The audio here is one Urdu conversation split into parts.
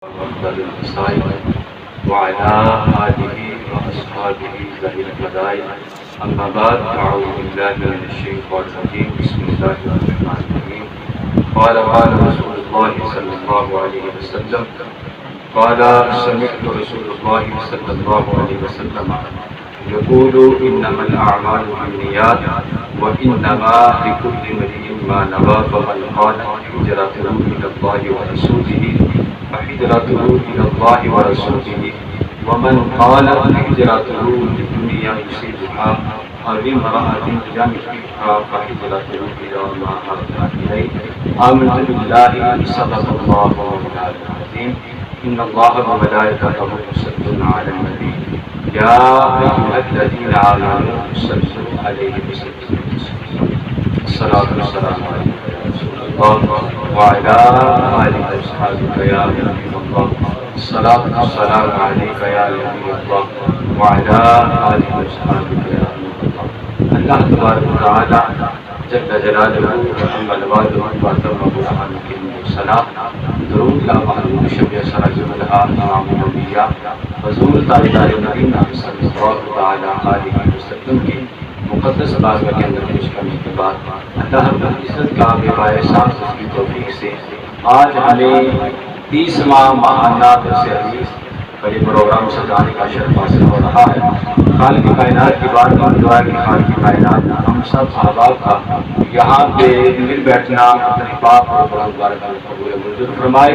وأفضل الوسائل وعلى آله وأصحابه ذوي الفضائل أما بعد أعوذ بالله من الشيطان الرجيم بسم الله الرحمن الرحيم قال رسول الله صلى الله عليه وسلم قال سمعت رسول الله صلى الله عليه وسلم يقول إنما الأعمال بالنيات وإنما لكل امرئ ما نوى فمن كانت هجرته إلى الله ورسوله فهجرته إلى الله ورسوله ومن كانت هجرته للدنيا يصيبها أو لامرأة ينكحها فهجرته إلى ما هاجر إليه آمنت بالله صدق الله مولانا العظيم إن الله وملائكته يصلون على النبي يا أيها الذين آمنوا صلوا عليه وسلموا تسليما الصلاة والسلام عليك يا رسول الله وعلى آلك وأصحابك يا نبي الله الصلاة والسلام عليك يا نبي الله وعلى آلك وأصحابك يا نبي الله اللہ تبارک و تعالی جل جلالہ وعظم جلالہ وتم برہانہ کی صلاۃ درود کا معلوم شفیع سراج الہا امام الانبیاء حضور تاجدار مدینہ صلی اللہ تعالی علیہ وسلم کی مقدس بارگاہ کے اندر پیش کرنے کے بعد اللہ رب العزت کا بغیر احسان کی توفیق سے آج ہمیں 30واں ماہانہ درس حدیث کا یہ پروگرام سجانے کا شرف حاصل ہو رہا ہے۔ خالق کائنات کی بات میں دعا کہ خالق کائنات ہم سب احباب کا یہاں پہ مل بیٹھنا اپنے پاک اور مبارک قبول منظور فرمائے،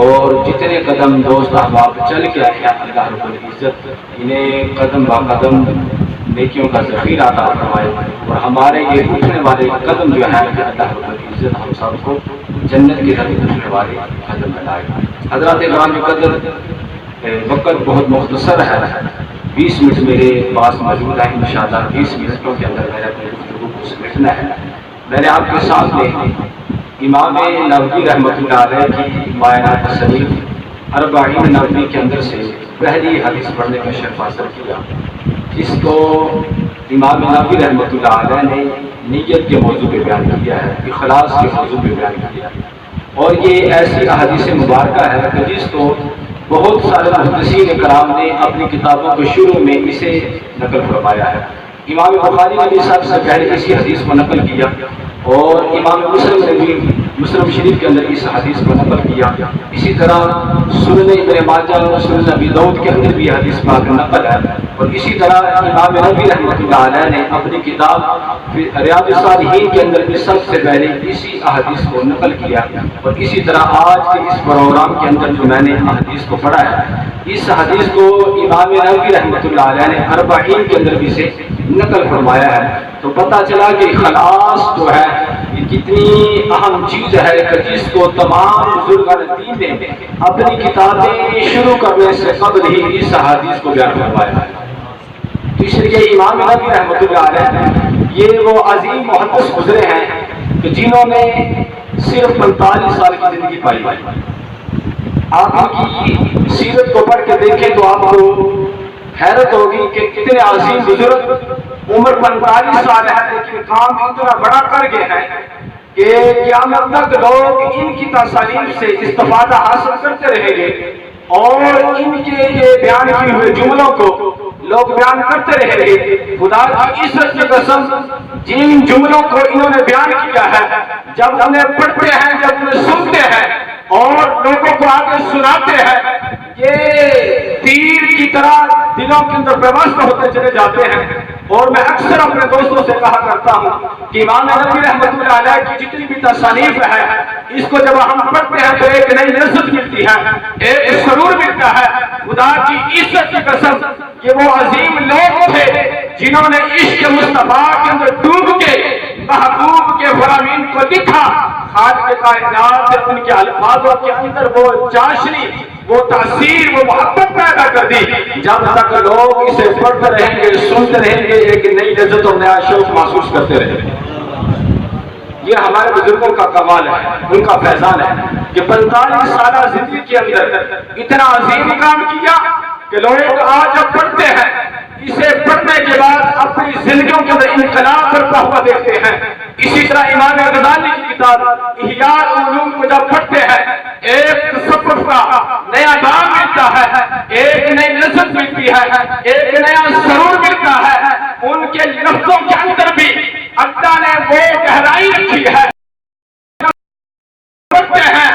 اور جتنے قدم دوست احباب چل کے آئے ہیں اللہ رب العزت انہیں قدم با قدم نیکیوں کا ذخیرہ عطا فرمائے، اور ہمارے یہ اٹھنے والے قدم جو ہیں اللہ رب العزت ہم سب کو جنت کی طرف اٹھنے والے قدم بنائے۔ حضرات کرام قدر وقت بہت مختصر ہے، 20 منٹ میرے پاس موجود ہے، انشاءاللہ 20 منٹوں کے اندر میرے اپنے گفتگو کو سمیٹنا ہے۔ میں نے آپ کے سامنے امام نووی رحمۃ اللہ علیہ کی معینات شریف 40 نووی کے اندر سے پہلی حدیث پڑھنے کا شرف حاصل کیا، جس کو امام نووی رحمۃ اللہ علیہ نے نیت کے موضوع پہ بیان کیا ہے، اخلاص کے موضوع پہ بیان کیا ہے، اور یہ ایسی احادیث مبارکہ ہے کہ جس کو بہت سارے محدثین کرام نے اپنی کتابوں کے شروع میں اسے نقل فرمایا ہے۔ امام بخاری نے بھی سب سے پہلے اسی حدیث کو نقل کیا، اور امام مسلم نے بھی مسلم شریف کے اندر اس حدیث کو نقل کیا، اسی طرح سنن ابن ماجہ اور سنن ابی داؤد کے اندر بھی حدیث پاک نقل ہے، اور اسی طرح امام نووی رحمۃ اللہ علیہ نے اپنی کتاب ریاض الصالحین کے اندر بھی سب سے پہلے اسی احادیث کو نقل کیا، اور اسی طرح آج کے اس پروگرام کے اندر جو میں نے احادیث کو پڑھا ہے، اس حدیث کو امام نووی رحمۃ اللہ علیہ نے 40 کے اندر بھی سے نقل فرمایا ہے۔ تو پتہ چلا کہ اخلاص جو ہے یہ کتنی اہم چیز ہے کہ جس کو تمام بزرگان دین نے اپنی کتابیں شروع کرنے سے قبل ہی اس حدیث کو بیان فرمایا ہے۔ اس لیے امام نووی رحمۃ اللہ علیہ یہ وہ عظیم محدث گزرے ہیں کہ جنہوں نے صرف 45 سال کی زندگی پائی۔ آپ کی سیرت کو پڑھ کے دیکھیں تو آپ کو حیرت ہوگی کہ کتنے عظیم بزرگ عمر 45 سال ہے لیکن کام اتنا بڑا کر گئے ہیں کہ قیامت تک لوگ ان کی تصانیف سے استفادہ حاصل کرتے رہیں گے، اور ان کے یہ بیان کیے ہوئے جملوں کو لوگ بیان کرتے رہیں گے۔ خدا کی عزت کی قسم جن جملوں کو انہوں نے بیان کیا ہے، جب انہیں پڑھتے ہیں، جب انہیں سنتے ہیں اور لوگوں کو آگے سناتے ہیں، یہ تیر کی طرح دلوں کے اندر پیوست ہوتے چلے جاتے ہیں۔ اور میں اکثر اپنے دوستوں سے کہا کرتا ہوں کہ امام نووی رحمۃ اللہ علیہ کی جتنی بھی تصانیف ہے، اس کو جب ہم پڑھتے ہیں تو ایک نئی لذت ملتی ہے، ایک سرور ملتا ہے۔ خدا کی عزت کی قسم کہ وہ عظیم لوگ تھے جنہوں نے عشق مصطفیٰ کے اندر ڈوب کے محبوب کے فرامین کو لکھا۔ خالق کائنات نے ان کے الفاظوں کے اندر وہ چاشنی، وہ تاثیر، وہ محبت پیدا کر دی۔ جب تک لوگ اسے پڑھتے رہیں گے، سنتے رہیں گے، ایک نئی لذت اور نیا شوق محسوس کرتے رہیں گے۔ یہ ہمارے بزرگوں کا کمال ہے، ان کا فیضان ہے کہ 45 سالہ زندگی کے اندر اتنا عظیم کام کیا کہ لوگ آج اب پڑھتے ہیں، اسے پڑھنے کے بعد اپنی زندگیوں کے اندر انقلاب کرتا ہوا دیکھتے ہیں۔ اسی طرح امام غزالی کی کتاب احیاء العلوم کو جب پڑھتے ہیں، ایک تصوف کا نیا دام ملتا ہے، ایک نئی لذت ملتی ہے، ایک نیا سرور ملتا ہے۔ ان کے لفظوں کے اندر بھی اللہ نے وہ گہرائی رکھی ہے، پڑھتے ہیں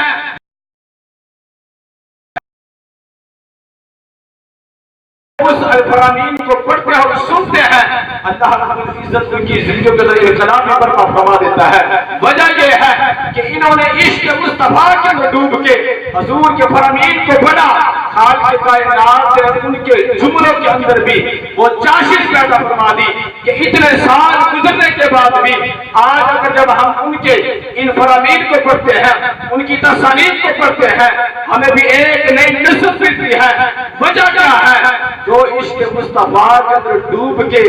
اس الفرامین کو پڑھتے ہیں اور سنتے ہیں، اللہ رب العزت ان کی زندگیوں کے ذریعے کلام میں برپا فرما دیتا ہے۔ وجہ یہ ہے کہ انہوں نے عشق مصطفیٰ کے اندر ڈوب کے حضور کے فرامین کو پڑھا۔ خالق کائنات نے ان کے جملوں کے اندر بھی وہ چاشنی پیدا فرما دی کہ اتنے سال گزرنے کے بعد بھی آج اگر جب ہم ان کے ان فرامین کو پڑھتے ہیں، ان کی تصانیف کو پڑھتے ہیں، ہمیں بھی ایک نئی نسبت ملتی ہے۔ وجہ کیا ہے؟ جو عشق مصطفیٰ کے اندر ڈوب کے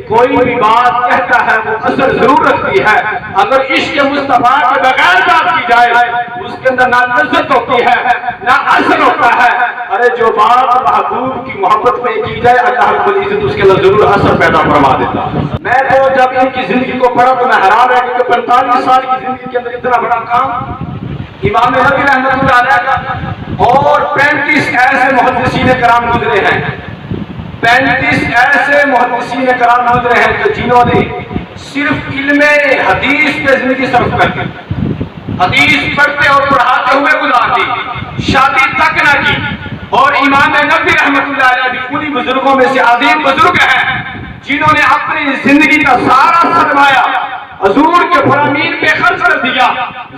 کوئی بھی بات کہتا ہے وہ اثر ضرور رکھتی ہے، اگر عشق مصطفیٰ کے بغیر بات کی جائے اس کے اندر نہ لذت ہوتی ہے نہ اثر ہوتا ہے۔ ارے جو بات محبوب کی محبت میں کی جائے اللہ رب العزت اس کے اندر ضرور اثر پیدا فرما دیتا۔ میں تو جب ان کی زندگی کو پڑھا تو میں حیران رہ گیا کہ 45 سال کی زندگی کے اندر اتنا بڑا کام امام نبوی رحمۃ اللہ علیہ کا، اور 35 ایسے محدثین کرام گزرے ہیں، 35 ایسے محدثین کرام گزرے ہیں کہ جنہوں نے صرف علم حدیث پہ زندگی صرف کر دی، حدیث پڑھتے اور پڑھاتے ہوئے گزار دی، شادی تک نہ کی۔ اور امام نبوی رحمۃ اللہ علیہ بھی انہی بزرگوں میں سے عظیم بزرگ ہیں جنہوں نے اپنی زندگی کا سارا سرمایہ حضور کے فرامین پہ خرچ کر دیا،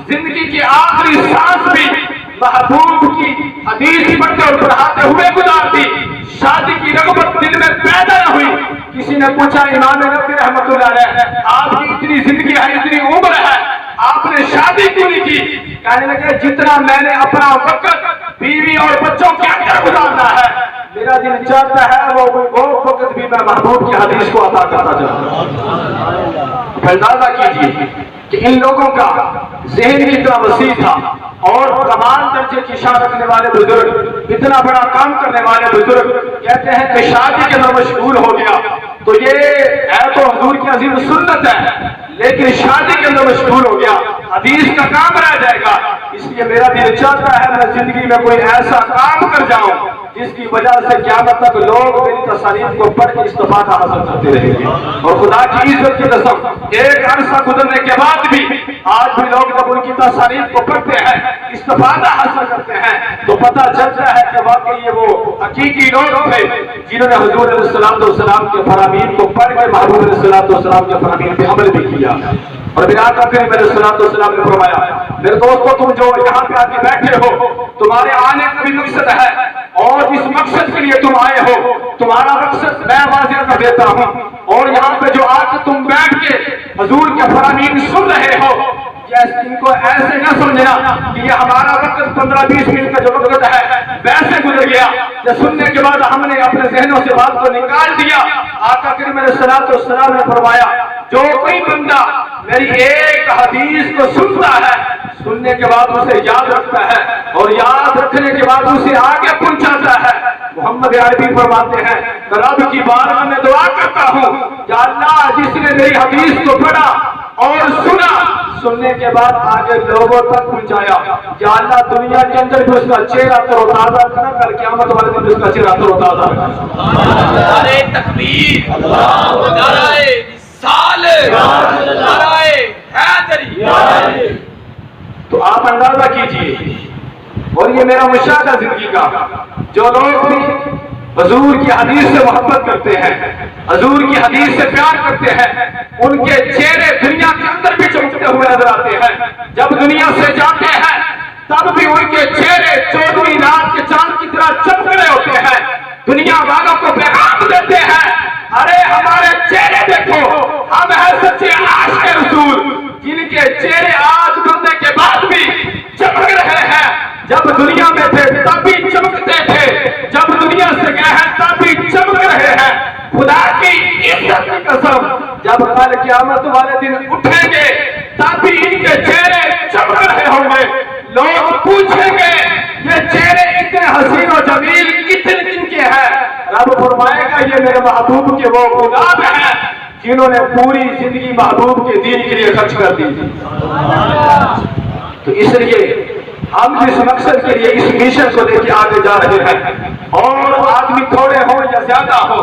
زندگی کی آخری سانس بھی محبوب کی حدیث پڑھتے اور پڑھاتے ہوئے گزار دی۔ شادی کی رغبت دل میں پیدا نہ ہوئی۔ کسی نے پوچھا امام نبوی رحمۃ اللہ علیہ آپ کی اتنی زندگی ہے، اتنی عمر ہے، آپ نے شادی کیوں نہیں کی؟ کہنے لگے جتنا میں نے اپنا وقت بیوی اور بچوں کے اندر گزارنا ہے میرا دل چاہتا ہے وہ وقت بھی میں محبوب کی حدیث کو عطا کرتا جاؤں۔ اندازہ کیجیے کہ ان لوگوں کا ذہن کتنا وسیع تھا، اور کمال درجے کی شان رکھنے والے بزرگ، اتنا بڑا کام کرنے والے بزرگ کہتے ہیں کہ شادی کے اندر مشغول ہو گیا تو یہ ہے تو حضور کی عظیم سنت ہے، لیکن شادی کے اندر مشغول ہو گیا حدیث کا کام رہ جائے گا۔ اس لیے میرا دل چاہتا ہے میں زندگی میں کوئی ایسا کام کر جاؤں جس کی وجہ سے قیامت تک لوگ میری تصانیف کو پڑھ کے استفادہ حاصل کرتے رہیں گے۔ اور خدا کی عزت کی قسم ایک عرصہ گزرنے کے بعد بھی آج بھی لوگ جب ان کی تصانیف کو پڑھتے ہیں، استفادہ حاصل کرتے ہیں، تو پتہ چلتا ہے کہ واقعی یہ وہ حقیقی لوگ تھے جنہوں نے حضور علیہ السلام کے فرامین کو پڑھ کے محبوب علیہ السلام کے فرامین پہ عمل بھی کیا۔ اور میرے آقا کریم علیہ السلام نے فرمایا میرے دوستو تم جو یہاں پہ آ کے بیٹھے ہو تمہارے آنے کا بھی مقصد ہے، اور جس مقصد کے لیے تم آئے ہو تمہارا مقصد میں واضح کر دیتا ہوں۔ اور یہاں پہ جو آ کے تم بیٹھ کے حضور کے فرامین سن رہے ہو، ان کو ایسے نہ سمجھنا کہ یہ ہمارا وقت 15-20 منٹ کا جو وقت ہے ویسے گزر گیا کہ سننے کے بعد ہم نے اپنے ذہنوں سے بات کو نکال دیا۔ آقا کریم علیہ السلام نے فرمایا جو کوئی بندہ میری ایک حدیث کو سنتا ہے، سننے کے بعد اسے یاد رکھتا ہے اور یاد رکھنے کے بعد اسے آگے پہنچاتا ہے، محمد عربی فرماتے ہیں رب کی بارگاہ میں دعا کرتا ہوں یا اللہ جس نے میری حدیث کو پڑھا اور سنا، سننے کے بعد آگے لوگوں تک پہنچایا، یا اللہ دنیا کے اندر بھی اس کا چہرہ تر و تازہ رکھنا، کل قیامت والے دن بھی اس کا چہرہ تر و تازہ رکھنا۔ نعرہ تکبیر، نعرہ رسالت، نعرہ حیدری۔ تو آپ اندازہ کیجئے، اور یہ میرا مشاہدہ زندگی کا، جو لوگ بھی حضور کی حدیث سے محبت کرتے ہیں، حضور کی حدیث سے پیار کرتے ہیں، ان کے چہرے دنیا کے اندر بھی چمکتے ہوئے نظر آتے ہیں، جب دنیا سے جاتے ہیں تب بھی ان کے چہرے 14ویں رات کے چاند کی طرح چمک رہے ہوتے ہیں، دنیا والوں کو پیغام دیتے ہیں ارے ہمارے چہرے دیکھو، ہم ہیں سچے عاشق رسول، جن کے چہرے آج مرنے کے بعد بھی چمک رہے ہیں، جب دنیا میں تھے تب بھی چمکتے تھے، جب دنیا سے گئے ہیں تب بھی چمک رہے ہیں۔ خدا کی عزت کی قسم جب کل قیامت والے دن اٹھیں گے تب بھی ان کے چہرے چمک رہے ہوں گے، لوگ پوچھیں گے یہ چہرے اتنے حسین و جمیل کتنے دن کے ہیں، رب فرمائے گا یہ میرے محبوب کے وہ اولاد ہیں جنہوں نے پوری زندگی محبوب کے دین کے لیے خرچ کر دی۔ تو اس لیے ہم جس مقصد کے لیے اس مشن کو لے کے آگے جا رہے ہیں، اور آدمی تھوڑے ہوں یا زیادہ ہو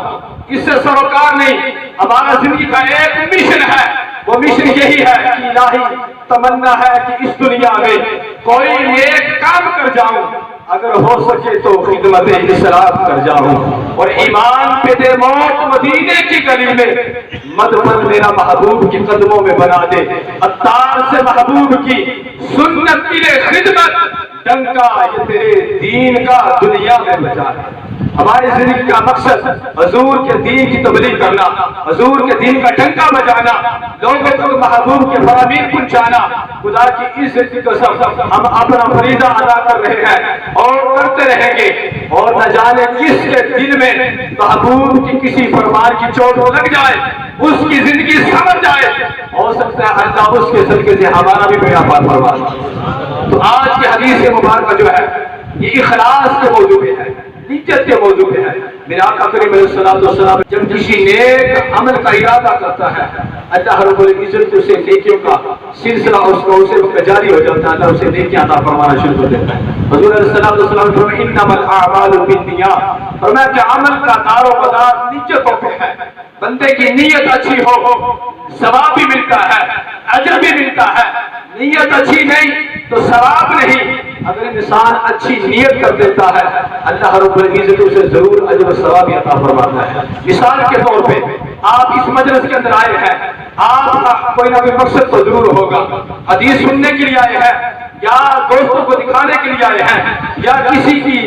اس سے سروکار نہیں، ہمارا زندگی کا ایک مشن ہے، وہ مشن یہی ہے کہ الہی تمنا ہے کہ اس دنیا میں کوئی نیک کام کر جاؤں، اگر ہو سکے تو خدمت اسلام کر جاؤں، اور ایمان پہ دے موت مدینے کی گلی میں، مدفن میرا محبوب کی قدموں میں بنا دے، عطار سے محبوب کی سنت کی خدمت، ڈنکا یہ تیرے دین کا دنیا میں بجا ہے۔ ہماری زندگی کا مقصد حضور کے دین کی تبلیغ کرنا، حضور کے دین کا ڈنکا بجانا، لوگوں تک محبوب کے فرامین پہنچانا۔ خدا کی عزت کی قسم ہم اپنا فریضہ ادا کر رہے ہیں اور کرتے رہیں گے، اور نہ جانے کس کے دل میں محبوب کی کسی فرمان کی چوٹ لگ جائے، اس کی زندگی سمجھ جائے، ہو سکتا ہے اللہ اس کے صدقے سے ہمارا بھی بیڑا پار فرما دے۔ تو آج کی حدیث مبارکہ جو ہے یہ اخلاص کے موضوع پہ ہے، نیت کے موضوع پہ ہے۔ میرے آقا کریم علیہ الصلوۃ والسلام جب کسی نیک عمل کا ارادہ کرتا ہے، اللہ رب العزت اسے نیکیوں کا سلسلہ اسے جاری ہو جاتا ہے، اللہ اسے نیکیاں عطا فرمانا شروع کر دیتا ہے۔ حضور علیہ الصلوۃ والسلام نے فرمایا انما الاعمال بالنیات، فرمایا کہ عمل کا دار و مدار نیتوں پہ ہے۔ بندے کی نیت اچھی ہو ثواب بھی ملتا ہے، اجر بھی ملتا ہے، نیت اچھی نہیں تو ثواب نہیں۔ اگر انسان اچھی نیت کر دیتا ہے اللہ رب العزت اسے ضرور اجر و ثواب عطا فرماتا ہے۔ مثال کے طور پہ آپ اس مجلس کے اندر آئے ہیں، آپ کا کوئی نہ کوئی مقصد تو ضرور ہوگا، حدیث سننے کے لیے آئے ہیں، یا دوستوں کو دکھانے کے لیے آئے ہیں، یا کسی کی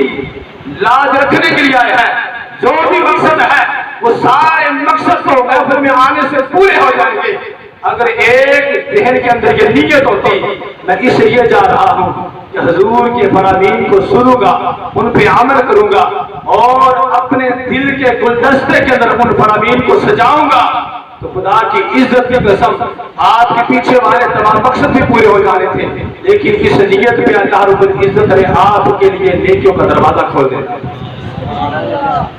لاج رکھنے کے لیے آئے ہیں، جو بھی مقصد ہے وہ سارے مقصد تو محفل میں آنے سے پورے ہو جائیں گے اگر ایک ذہن کے اندر یہ نیت ہوتی میں اس لیے جا رہا ہوں کہ حضور کے فرامین کو سنوں گا، ان پہ عمل کروں گا، اور اپنے دل کے گلدستے کے اندر ان فرامین کو سجاؤں گا، تو خدا کی عزت کی قسم آپ کے پیچھے والے تمام مقصد بھی پورے ہو جانے تھے، لیکن اس نیت پہ اللہ رب العزت نے آپ کے لیے نیکیوں کا دروازہ کھول دیا۔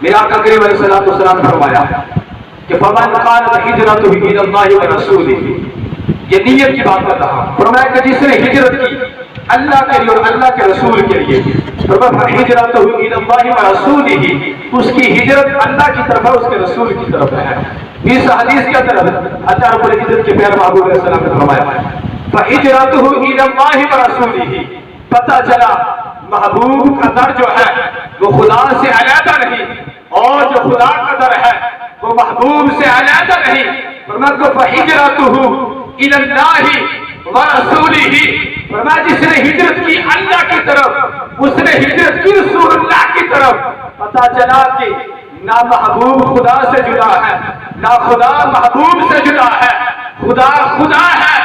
میرا آقا کریم علیہ الصلوۃ والسلام نے فرمایا کہ فمن كانت هجرته الى الله ورسوله، یہ نیت کی بات کر رہا ہوں۔ فرمایا کہ جس نے ہجرت کی اللہ کے لیے اور اللہ کے رسول کے لیے، فرمایا ہجرته الى الله ورسوله، اس کی ہجرت اللہ کی طرف ہے، اس کے رسول کی طرف ہے۔ اس حدیث کے اندر اللہ رب العزت کے پیارے محبوب علیہ السلام نے فرمایا فہجرته الى الله ورسوله، پتہ چلا محبوب کا در جو ہے وہ خدا سے علیحدہ نہیں، اور جو خدا کا در ہے وہ محبوب سے علیحدہ نہیں۔ فرمایا فہجرته الی اللہ ورسولہ، فرمایا جس نے ہجرت کی اللہ کی طرف، اس نے ہجرت کی رسول اللہ کی طرف۔ پتہ چلا کہ نہ محبوب خدا سے جدا ہے، نہ خدا محبوب سے جدا ہے، خدا خدا ہے،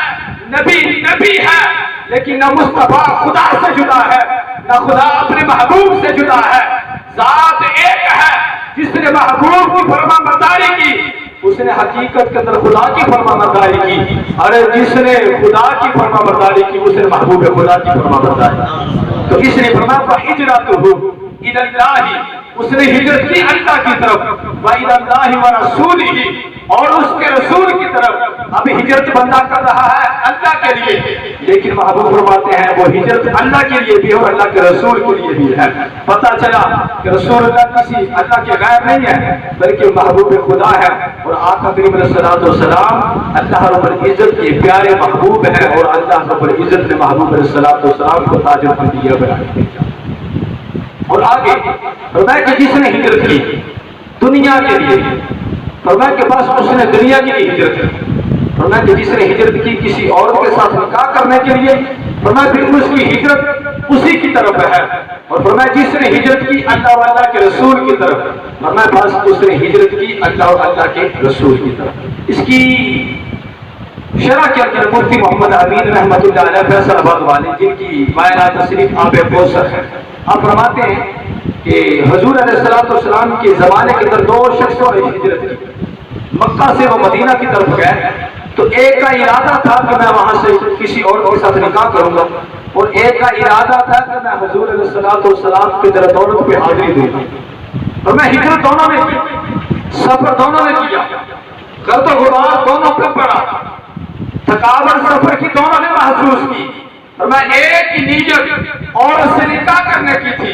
نبی نبی ہے، لیکن نہ مصطفیٰ خدا سے جدا ہے، نہ خدا اپنے محبوب سے جدا ہے۔ ذات ایک ہے، جس نے محبوب کی فرما برداری کی اس نے حقیقت کے اندر خدا کی فرما برداری کی، اور جس نے خدا کی فرما برداری کی اس نے محبوب خدا کی فرما برداری کی۔ تو اس نے فرمایا فہجرته الی اللہ، اس نے ہجرت کی اللہ کی طرف، وَإِلَى اللَّهِ وَرَسُولِهِ، اور اس کے رسول کی طرف۔ اب ہجرت بندہ کر رہا ہے اللہ کے لیے، لیکن محبوب فرماتے ہیں وہ ہجرت اللہ کے لیے بھی اور اللہ کے رسول کے لیے بھی ہے۔ پتہ چلا کہ رسول اللہ کسی اللہ کے غیر نہیں ہے بلکہ محبوب خدا ہے، اور آقا کریم علیہ الصلوۃ والسلام اللہ رب العزت کے پیارے محبوب ہیں، اور اللہ رب العزت نے محبوب علیہ الصلوۃ والسلام کو تاج الانبیاء بنایا۔ اور آگے فرمایا کہ جس نے ہجرت کی دنیا کے لیے، فرمایا کہ بس اس نے دنیا کے لیے ہجرت کی۔ فرمایا کہ جس نے ہجرت کی کسی عورت کے ساتھ نکاح کرنے کے لیے، فرمایا پھر اس کی ہجرت اسی کی طرف ہے۔ اور فرمایا جس نے ہجرت کی اللہ و اللہ کے رسول کی طرف، فرمایا بس اس نے ہجرت کی اللہ و اللہ کے رسول کی طرف۔ اس کی شرح کے اندر مفتی محمد امین رحمۃ اللہ علیہ فیصل آباد والے، جن کی مائنہ تصریف آب کوثر ہے، آپ فرماتے ہیں کہ حضور علیہ الصلوۃ والسلام کے زمانے کے اندر دو شخصوں نے ہجرت کی، مکہ سے وہ مدینہ کی طرف گئے، تو ایک کا ارادہ تھا کہ میں وہاں سے کسی اور کے ساتھ نکاح کروں گا، اور ایک کا ارادہ تھا کہ میں حضور علیہ الصلوۃ والسلام کی طرف دولت پہ حاضری دوں گا۔ اور میں ہجرت دونوں نے کی، سفر دونوں نے کیا، گرد و غبار دونوں پہ پڑا، تھکاوٹ سفر کی دونوں نے محسوس کی، فرمایا ایک ہی نیت عورت سے نکاح کرنے کی تھی،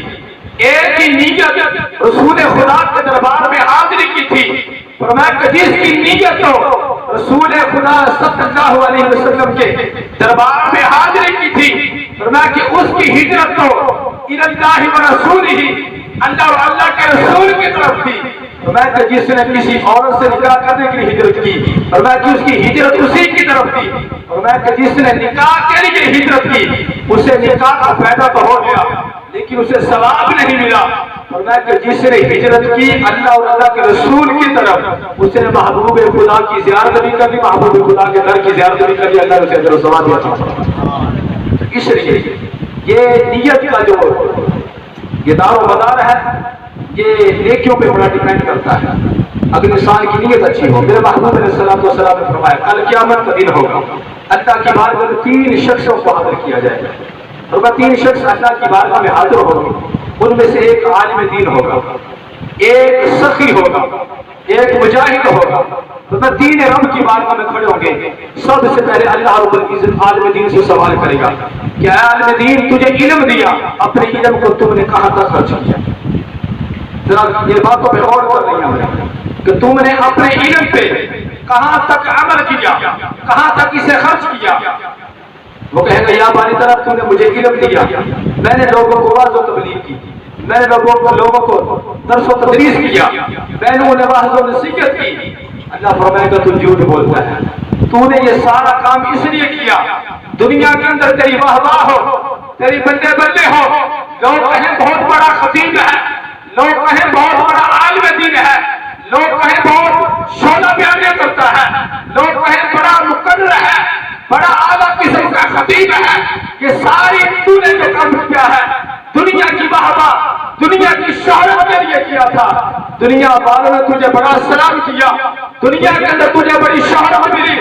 ایک ہی نیت رسول خدا کے دربار میں حاضری کی تھی۔ فرمایا کہ جس کی نیت تو رسول خدا صلی اللہ علیہ وسلم کے دربار میں حاضری کی تھی، فرمایا کہ اس کی ہجرت تو اللہ و رسول ہی، اللہ و اللہ کے رسول کی طرف تھی۔ فرمایا کہ جس نے کسی عورت سے نکاح کرنے کے لیے ہجرت کی، فرمایا کہ اس کی ہجرت اسی کی طرف تھی۔ فرمایا کہ جس نے نکاح کے لیے ہجرت کی، اسے نکاح کا فائدہ تو ہو گیا لیکن اسے ثواب نہیں ملا۔ فرمایا کہ جس نے ہجرت کی اللہ اور اللہ کے رسول کی طرف، اس نے محبوب خدا کی زیارت بھی کر لی، محبوب خدا کے در کی زیارت بھی کر لی، اللہ نے اسے اجر و ثواب دیا۔ اس لیے یہ نیت کا جو یہ دار و مدار ہے، یہ نیکیوں پہ بڑا ڈیپینڈ کرتا ہے۔ اگر انسان کی نیت اچھی ہو، میرے محبوب علیہ السلام نے فرمایا کل قیامت کا دن ہوگا، اللہ کی بارگاہ میں 3 شخصوں کو حاضر کیا جائے گا۔ اور وہ 3 شخص اللہ کی بارگاہ میں حاضر ہوں گے، ان میں سے ایک عالم دین ہوگا، ایک سخی ہوگا، ایک مجاہد ہوگا۔ تو میں 3 رب کی بارگاہ میں کھڑے ہوں گے۔ سب سے پہلے اللہ رب العزت عالم دین سے سوال کرے گا کہ اے عالم دین، تجھے علم دیا، اپنے علم کو تم نے کہاں تک خرچ کیا؟ ذرا یہ باتوں پہ غور کر رہی ہیں کہ تم نے اپنے علم پہ کہاں تک عمل کیا، کہاں تک اسے خرچ کیا؟ وہ کہے گا یا باری طرف تم نے مجھے علم دیا، میں نے لوگوں کو واعظ و تبلیغ کی، میں نے لوگوں کو درس و تدریس کیا، میں نے انہیں واعظ و نصیحت کی۔ اللہ فرمائے گا تو جھوٹ بولتا ہے، تو نے یہ سارا کام اس لیے کیا دنیا کے اندر تیری واہ واہ ہو، تیری بندے بندے ہو، لوگ کہیں بہت بڑا خطیب ہے، لوگ کہیں بہت بڑا عالم دین ہے، لوگ کہیں بہت شعلہ بیانیہ کرتا ہے، لوگ کہیں بڑا مقرر ہے، بڑا اعلیٰ قسم کا خطیب ہے۔ یہ ساری تو نے جو کام کیا ہے دنیا کی واہ، دنیا کی شہرت کے لیے کیا تھا، دنیا والوں نے تجھے بڑا سلام کیا، دنیا کے اندر تجھے بڑی شہرت ملی،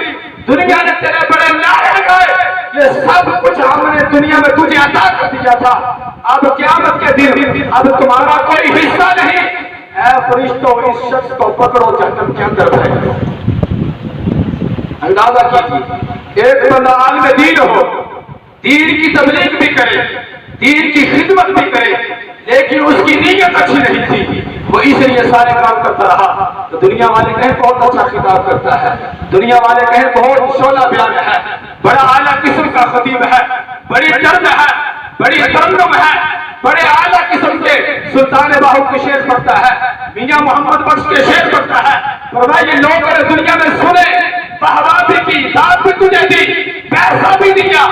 دنیا نے تیرے بڑے نعرے لگائے، یہ سب کچھ ہم نے دنیا میں تجھے عطا کر دیا تھا۔ اب قیامت کے دن اب تمہارا کوئی حصہ نہیں۔ اے فرشتوں، اس شخص کو پکڑو، جہنم کے اندر پھینک دو۔ اندازہ کیجیے، ایک بندہ عالم دین ہو، دین کی تبلیغ بھی کرے، دین کی خدمت بھی کرے، لیکن اس کی نیت اچھی نہیں تھی، وہ اس لیے سارے کام کرتا رہا تو دنیا والے کہیں بہت اچھا خطاب کرتا ہے، دنیا والے کہیں بہت شعلہ بیان ہے، بڑا اعلیٰ قسم کا خطیب ہے، بڑی درد ہے، بڑی ترنم ہے، بڑے اعلیٰ قسم کے سلطان باہو کے شعر پڑھتا ہے، میاں محمد بخش کے شعر پڑھتا ہے۔ فرمایا یہ لوگوں نے دنیا میں سنے، بہوا بھی کی، داد بھی تجھے دی، پیسہ بھی دیا،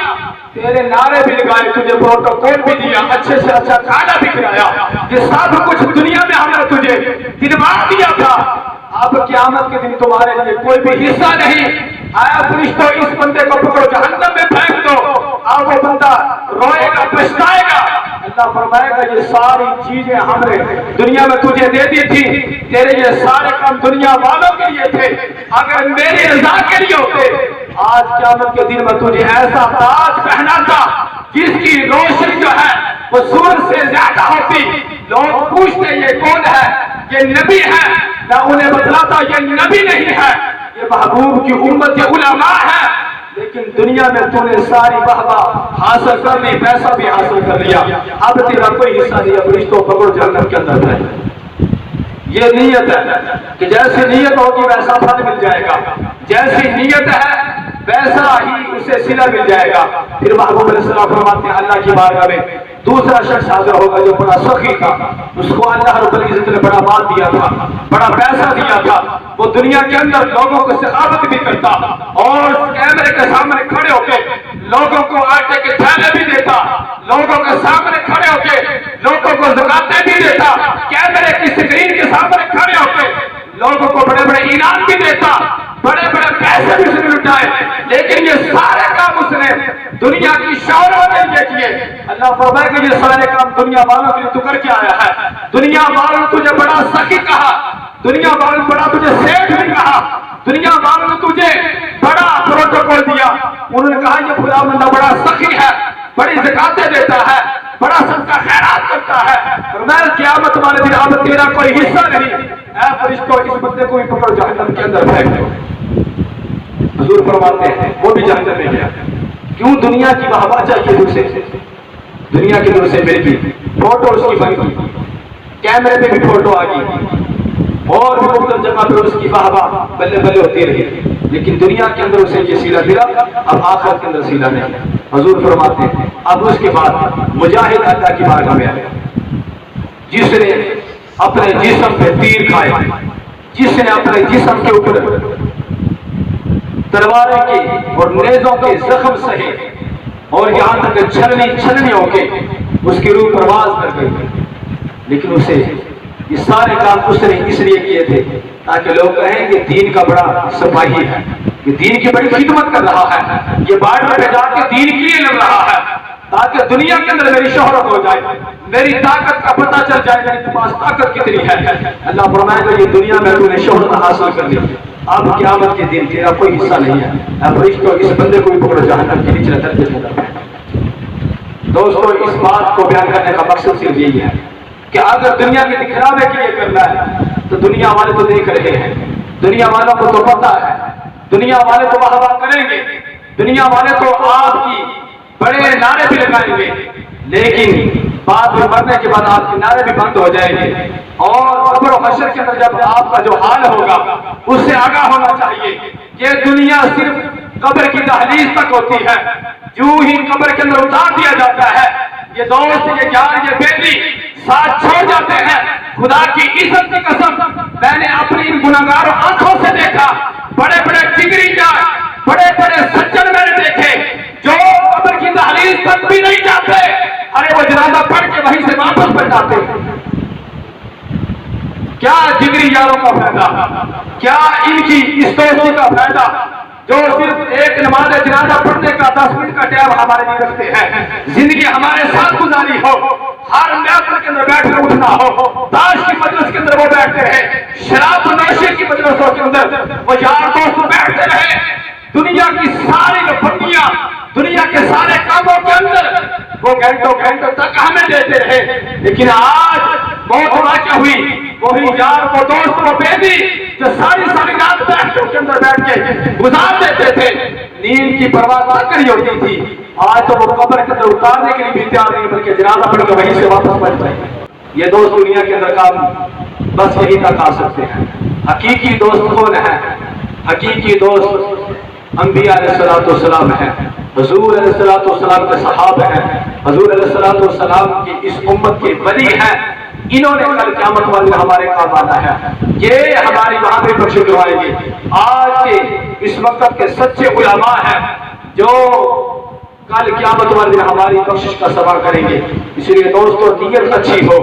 تیرے نعرے بھی لگائے، تجھے پروٹوکول بھی دیا، اچھے سے اچھا کھانا بھی کھلایا، یہ سب کچھ دنیا میں ہم نے تجھے دلوا دیا تھا۔ اب قیامت کے دن تمہارے لیے کوئی بھی حصہ نہیں۔ آیا فرشتوں، اس بندے کو پکڑو، جہنم میں پھینک دو۔ اب وہ بندہ روئے گا، پچھتائے گا۔ اللہ فرمائے گا یہ ساری چیزیں ہم نے دنیا میں تجھے دے دی تھی، تیرے یہ سارے کام دنیا والوں کے لیے تھے، اگر میری رضا کے لیے ہوتے آج قیامت کے دن میں تجھے ایسا تاج پہناتا جس کی روشنی جو ہے وہ سورج سے زیادہ ہوتی۔ لوگ پوچھتے یہ کون ہے؟ یہ نبی ہے، نہ انہیں بتلاتا یہ نبی نہیں ہے، یہ محبوب کی امت کے علماء ہے، لیکن دنیا میں تو نے ساری واہ حاصل کر لی، پیسہ بھی حاصل کر لیا، اب تیرا کوئی حصہ نہیں۔ اب رشتوں پکڑ جہنم کے اندر ہے۔ یہ نیت ہے کہ جیسی نیت ہوگی ویسا پھل مل جائے گا، جیسی نیت ہے ویسا ہی اسے صلہ مل جائے گا۔ پھر محبوب علیہ السلام فرماتے ہیں اللہ کی بارگاہ میں دوسرا شخص حاضر ہوگا جو بڑا سخی تھا، اس کو اللہ رب العزت نے بڑا مال دیا تھا، بڑا پیسہ دیا تھا، وہ دنیا کے اندر لوگوں کو سخاوت بھی کرتا اور کیمرے کے سامنے کھڑے ہو کے لوگوں کو آٹے کے تھیلے بھی دیتا، لوگوں کے سامنے کھڑے ہو کے لوگوں کو زکاتیں بھی دیتا، کیمرے کی اسکرین کے سامنے کھڑے ہو کے لوگوں کو بڑے بڑے انعام بھی دیتا، بڑے بڑے پیسے بھی اس نے لٹائے، لیکن یہ سارے کام اس نے دنیا کی شہرت کے لیے کیے۔ اللہ فرمائے کہ یہ سارے کام دنیا والوں کے لیے تو کر کے آیا ہے، دنیا والوں نے تجھے بڑا سخی کہا، دنیا والوں نے بڑا تجھے سیٹھ بھی کہا، دنیا والوں نے تجھے بڑا پروٹوکول دیا، انہوں نے کہا یہ فلاں بندہ بڑا سخی ہے، بڑی زکاتیں دیتا ہے، بڑا صدقہ خیرات کرتا ہے۔ فرمایا قیامت والے دن اب تیرا کوئی حصہ نہیں۔ اے فرشتوں، اس بندے کو بھی پکڑو، جہنم کے اندر پھینک دو۔ حضور فرماتے ہیں وہ بھی جہنم میں گیا، کیوں دنیا کی واہواہ چاہیے اسے؟ دنیا کی طرف سے مل گئی، فوٹو اس کی بن گئی، کیمرے پہ بھی فوٹو آ گئی، اور بھی مختلف جگہ پہ اس کی واہواہ بلے بلے ہوتی رہی، لیکن دنیا کے اندر اسے یہ سیلا ملا، اب آخرت کے اندر سیلا نہیں۔ حضور فرماتے ہیں اب اس کے بعد مجاہد اللہ کی بارگاہ میں آیا، جس نے اپنے جسم پہ تیر کھائے، جس نے اپنے جسم کے اوپر تلواریں کی اور نیزوں کے زخم سہے، اور یہاں تک چھلنی ہو کے اس کی روح پرواز کر گئی، لیکن اسے یہ سارے کام اس نے اس لیے کیے تھے تاکہ لوگ کہیں کہ دین کا بڑا سپاہی ہے، یہ دین کی بڑی خدمت کر رہا ہے، یہ بارڈر پہ جا کے دین کے لیے لڑ رہا ہے، تاکہ دنیا کے اندر میری شہرت ہو جائے، میری طاقت کا پتہ چل جائے میرے پاس طاقت کتنی ہے۔ اللہ فرمائے گا یہ دنیا میں تو نے شہرت حاصل کر لی، اب قیامت کے دن تیرا کوئی حصہ نہیں ہے، اب فرشتوں اس بندے کو بھی پکڑو جہنم کے نیچے درجے میں۔ دوستو اس بات کو بیان کرنے کا مقصد صرف یہی ہے کہ اگر دنیا کے دکھلاوے کے لیے کرنا ہے تو دنیا والے تو دیکھ رہے ہیں، دنیا والوں کو تو پتہ ہے، دنیا والے تو واہ واہ کریں گے، دنیا والے تو آپ کی بڑے نعرے بھی لگائیں گے، لیکن بعد میں مرنے کے بعد آپ کے نعرے بھی بند ہو جائیں گے، اور قبر و حشر کے اندر جب آپ کا جو حال ہوگا اس سے آگاہ ہونا چاہیے۔ یہ دنیا صرف قبر کی دہلیز تک ہوتی ہے، جو ہی قبر کے اندر اتار دیا جاتا ہے یہ دوست یہ یار یہ بیٹی ساتھ چھوڑ جاتے ہیں۔ خدا کی عزت کی قسم میں نے اپنی ان گناہگار آنکھوں سے دیکھا، بڑے بڑے جگری جان، بڑے بڑے سجن میں نے دیکھے جو قبر کی دہلیز تک بھی نہیں جاتے، ارے وہ جنازہ پڑھ کے وہیں سے واپس پڑ جاتے۔ کیا جگری یاروں کا فائدہ، کیا ان کی اس دوستی کا فائدہ جو صرف ایک نماز جنازہ پڑھنے کا 10 منٹ کا ٹائم ہمارے لیے رکھتے ہیں، زندگی ہمارے ساتھ گزاری ہو، ہر محفل کے اندر بیٹھ کر اٹھنا ہو، تاش کی مجلس کے اندر وہ بیٹھتے رہے، شراب نوشی کی مجلسوں کے اندر وہ یار دوست بیٹھتے رہے، دنیا کی ساری لفندیاں، دنیا کے سارے کاموں کے اندر وہ گھنٹوں تک ہمیں دیتے رہے، لیکن آج موت واقع ہوئی، وہی یار وہ دوست وہ بیٹی جو ساری رات بیٹھوں کے اندر بیٹھ کے گزار دیتے تھے، نیند کی پرواہ نہ کری ہوتی تھی، آج تو وہ قبر کے اندر اتارنے کے لیے بھی تیار نہیں بلکہ جنازہ پڑھ کے وہیں سے واپس پڑھ جائیں۔ یہ دوست دنیا کے اندر کام بس یہی تک آ سکتے ہیں۔ حقیقی دوست کون ہے؟ حقیقی دوست انبیاء علیہ السلام ہیں، حضور علیہ السلام کے صحابہ ہیں، حضور علیہ السلام کی اس امت کے ولی ہیں، انہوں نے کل قیامت والے ہمارے کام آنا ہے، یہ ہماری وہاں پہ بخش کروائیں گے۔ آج کے اس وقت کے سچے علماء ہیں جو کل قیامت والے دن ہماری بخشش کا سوال کریں گے، اس لیے دوستو نیت اچھی ہو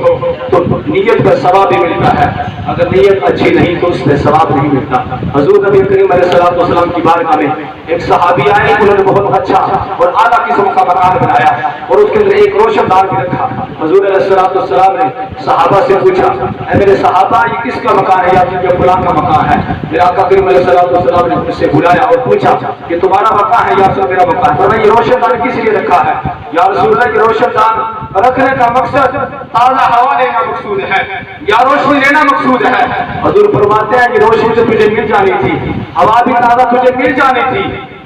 تو نیت پر ثواب بھی ملتا ہے، اگر نیت اچھی نہیں تو اس میں ثواب نہیں ملتا۔ حضور نبی کریم علیہ السلام کی بارگاہ میں ایک صحابی آئے، انہوں نے بہت اچھا اور اعلیٰ قسم کا مکان بنایا اور اس کے اندر ایک روشن دان بھی رکھا۔ حضور علیہ السلام نے صحابہ سے پوچھا، اے میرے صحابہ یہ کس کا مکان ہے؟ یا یہ فلاں کا مکان ہے۔ میرے آقا کریم علیہ السلام نے مجھ سے بلایا اور پوچھا کہ تمہارا مکان ہے یا میرا مکان؟ فرمایا یہ روشن دان کس لیے رکھا ہے؟ یا رسول اللہ کی روشن دان رکھنے کا مقصد تازہ ہوا لینا مقصود ہے یا روشنی لینا مقصود ہے؟ حضور فرماتے ہیں کہ روشنی تو تجھے مل جانی تھی، ہوا بھی تازہ تجھے مل جانی تھی،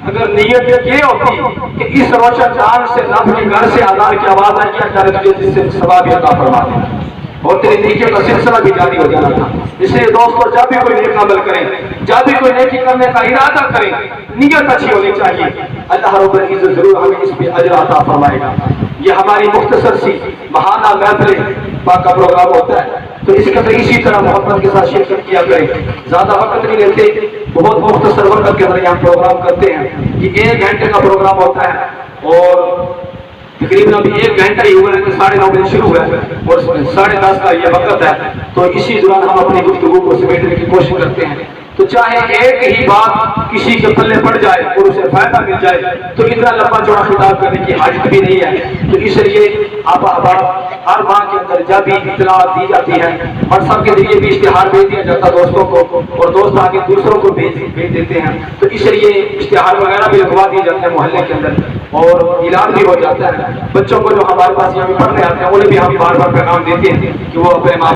اگر نیت یہ ہوتی کہ اس روشن دان سے رب کے گھر سے آزار کی آواز آئی کیا چاہے تجھے جس سے ثواب عطا فرما دے اور تیری نیکیوں کا سلسلہ بھی جاری ہو جانا تھا۔ اس لیے دوستو جب بھی کوئی نیک عمل کریں، جب بھی کوئی نیکی کرنے کا ارادہ کریں، نیت اچھی ہونی چاہیے، اللہ رب العزت ضرور ہمیں اس پہ اجر عطا فرمائے گا۔ یہ ہماری مختصر سی بہانہ محفل پاک کا پروگرام ہوتا ہے تو اس کے اندر اسی طرح محبت کے ساتھ شرکت کیا کریں، زیادہ وقت نہیں لیتے، بہت مختصر وقت کے اندر یہاں پروگرام کرتے ہیں۔ یہ 1 گھنٹے کا پروگرام ہوتا ہے اور تقریباً ابھی 1 گھنٹہ ہی ہوا ہے کہ 9:30 بجے شروع ہوا ہے اور 10:30 کا یہ وقت ہے، تو اسی دوران ہم اپنی گفتگو کو سمیٹنے کی کوشش کرتے ہیں۔ تو چاہے ایک ہی بات کسی کے پلے پڑ جائے اور اسے فائدہ مل جائے تو اتنا لمبا چوڑا خطاب کرنے کی حاجت بھی نہیں ہے۔ تو اس لیے ہر ماہ کے اندر جب بھی اطلاعات دی جاتی ہے اور سب کے ذریعے بھی اشتہار بھیج دیا جاتا ہے دوستوں کو اور دوست آگے دوسروں کو بھیج دیتے ہیں، تو اس لیے اشتہار وغیرہ بھی لگوا دیے جاتے ہیں محلے کے اندر اور اعلان بھی ہو جاتا ہے۔ بچوں کو جو ہمارے پاس یہاں پڑھنے آتے ہیں انہیں بھی ہم بار بار پیغام دیتے ہیں کہ وہ اپنے ماں